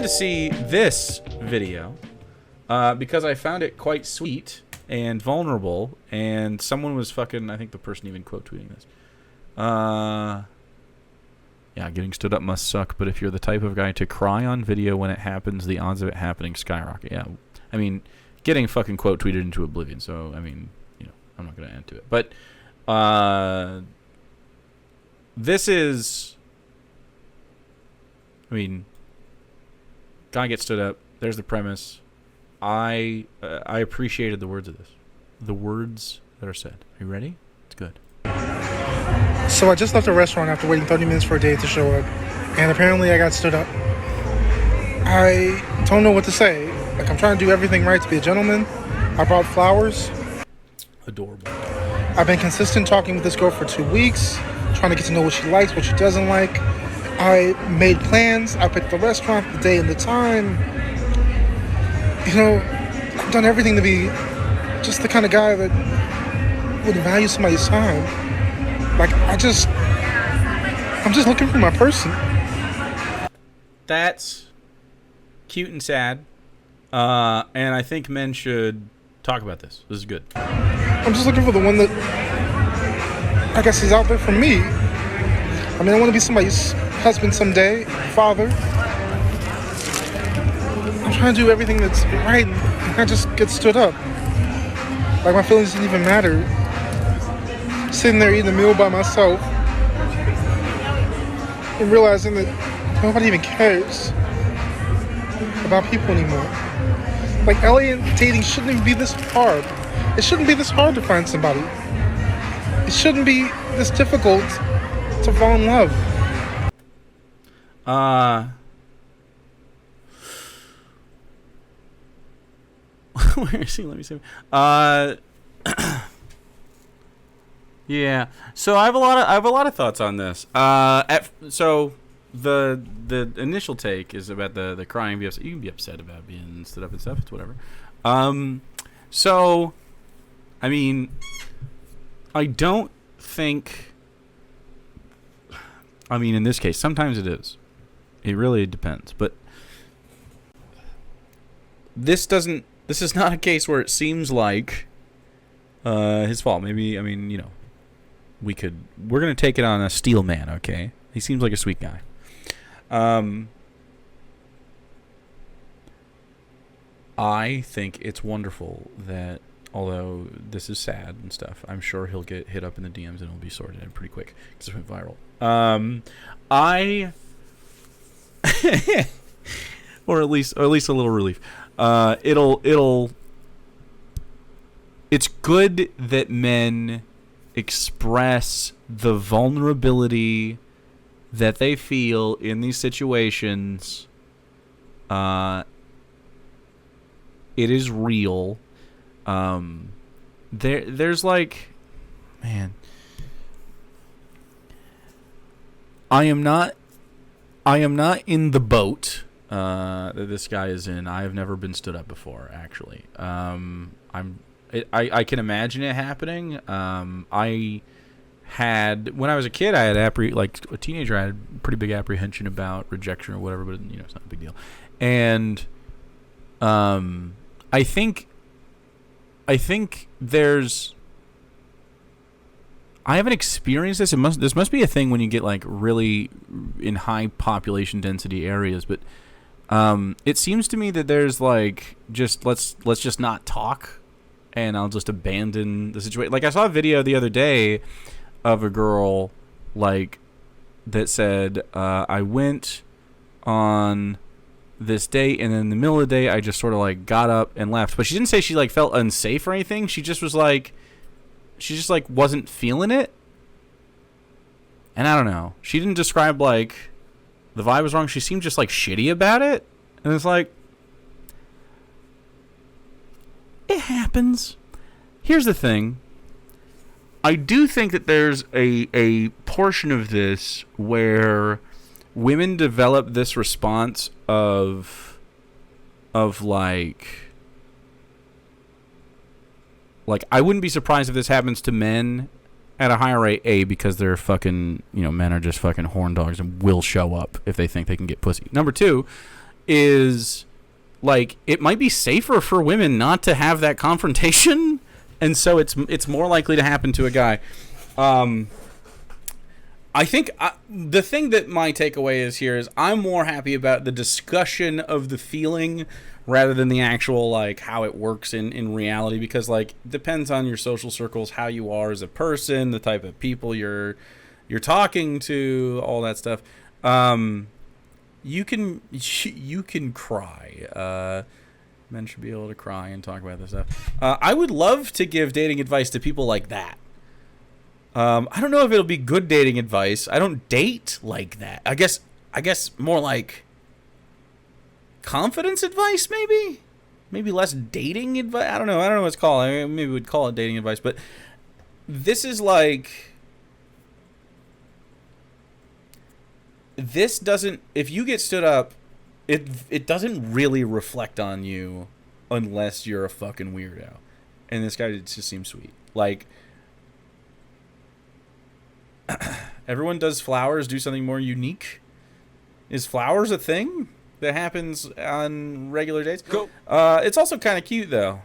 to see this video because I found it quite sweet and vulnerable, and someone was fucking, I think the person even quote tweeting this. Yeah, getting stood up must suck, but if you're the type of guy to cry on video when it happens, the odds of it happening skyrocket. Yeah, I mean, getting fucking quote tweeted into oblivion, so, I mean, you know, I'm not going to add to it. But, this is, I mean, guy gets stood up. There's the premise. I appreciated the words of this. The words that are said. Are you ready? It's good. So I just left a restaurant after waiting 30 minutes for a date to show up, and apparently I got stood up. I don't know what to say. Like, I'm trying to do everything right to be a gentleman. I brought flowers. Adorable. I've been consistent talking with this girl for 2 weeks, trying to get to know what she likes, what she doesn't like. I made plans. I picked the restaurant, the day, and the time. You know, I've done everything to be just the kind of guy that would value somebody's time. Like, I'm just looking for my person. That's cute and sad. And I think men should talk about this. This is good. I'm just looking for the one that, I guess, is out there for me. I mean, I want to be somebody's husband someday, father. I'm trying to do everything that's right, and I just get stood up. Like, my feelings didn't even matter. Sitting there eating a meal by myself and realizing that nobody even cares about people anymore. Like, alien dating shouldn't even be this hard. It shouldn't be this hard to find somebody. It shouldn't be this difficult to fall in love. Where is he? Let me see. Yeah. So I have a lot of thoughts on this. So the initial take is about the crying. You can be upset about being stood up and stuff. It's whatever. So, I mean, I don't think. I mean, in this case, sometimes it is. It really depends. But this is not a case where it seems like his fault. Maybe, I mean, you know, we're going to take it on a steel man, okay? He seems like a sweet guy. I think it's wonderful that, although this is sad and stuff, I'm sure he'll get hit up in the DMs and it'll be sorted out pretty quick because it went viral. Or at least a little relief. It's good that men express the vulnerability that they feel in these situations. It is real. There's like, man, I am not in the boat that this guy is in. I have never been stood up before, actually. I can imagine it happening. I had, when I was a kid, I had like a teenager, I had pretty big apprehension about rejection or whatever, but you know, it's not a big deal. And I think there's, I haven't experienced this. This must be a thing when you get like really in high population density areas, but it seems to me that there's like just let's just not talk, and I'll just abandon the situation. Like, I saw a video the other day of a girl like that said, I went on this date, and then in the middle of the day I just sort of like got up and left. But she didn't say she like felt unsafe or anything. She just was like, she just like wasn't feeling it. And I don't know. She didn't describe like the vibe was wrong. She seemed just like shitty about it. And it's like, it happens. Here's the thing. I do think that there's a portion of this where women develop this response of like I wouldn't be surprised if this happens to men at a higher rate, A, because they're fucking, you know, men are just fucking horn dogs and will show up if they think they can get pussy. Number two, is like it might be safer for women not to have that confrontation, and so it's more likely to happen to a guy. I think the thing that my takeaway is here is I'm more happy about the discussion of the feeling rather than the actual, like, how it works in reality, because, like, it depends on your social circles, how you are as a person, the type of people you're talking to, all that stuff. You can cry. Men should be able to cry and talk about this stuff. I would love to give dating advice to people like that. I don't know if it'll be good dating advice. I don't date like that. I guess more like confidence advice, maybe? Maybe less dating advice? I don't know what it's called. I mean, maybe we'd call it dating advice, but this is like... This doesn't... If you get stood up, it doesn't really reflect on you unless you're a fucking weirdo. And this guy just seems sweet. Like... Everyone does flowers do something more unique. Is flowers a thing that happens on regular days? Go. It's also kind of cute, though.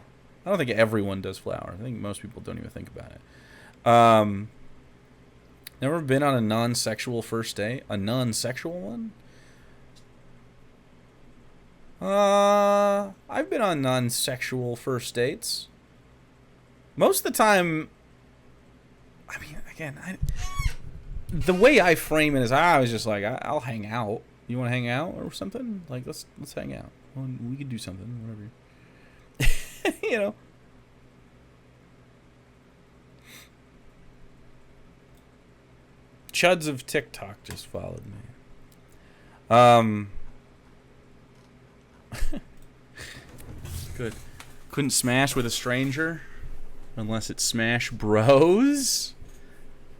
I don't think everyone does flowers. I think most people don't even think about it. Never been on a non-sexual first date? A non-sexual one? I've been on non-sexual first dates. Most of the time... I mean, again, the way I frame it is I was just like, I'll hang out. You want to hang out or something? Like, let's hang out. Well, we could do something, whatever. You know. Chuds of TikTok just followed me. Good. Couldn't smash with a stranger unless it's Smash Bros.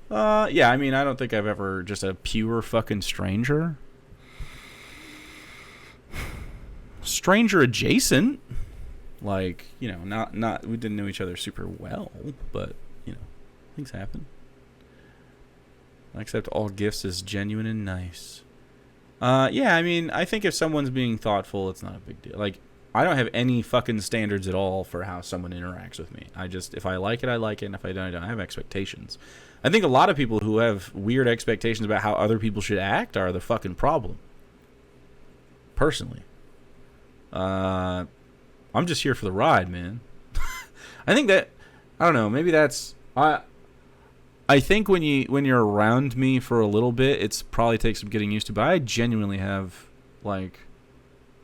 Yeah, I mean, I don't think I've ever just a pure fucking stranger. Stranger adjacent. Like, you know, not we didn't know each other super well, but, you know, things happen. I accept all gifts as genuine and nice. Yeah, I mean, I think if someone's being thoughtful, it's not a big deal. Like, I don't have any fucking standards at all for how someone interacts with me. If I like it, I like it, and if I don't, I don't. I have expectations. I think a lot of people who have weird expectations about how other people should act are the fucking problem. Personally. I'm just here for the ride, man. I think that, I don't know, maybe that's, I think when you're around me for a little bit, it's probably takes some getting used to, but I genuinely have, like,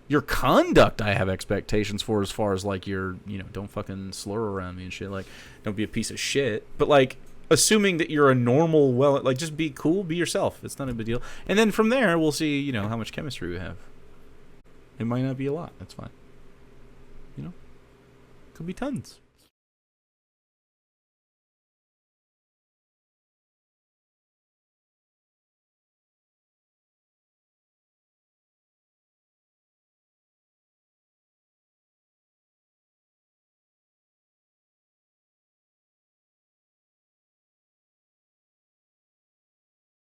your conduct I have expectations for, as far as, like, don't fucking slur around me and shit, like, don't be a piece of shit, but, like, assuming that you're a normal, like, just be cool, be yourself, it's not a big deal, and then from there, we'll see, how much chemistry we have. It might not be a lot, that's fine. Could be tons.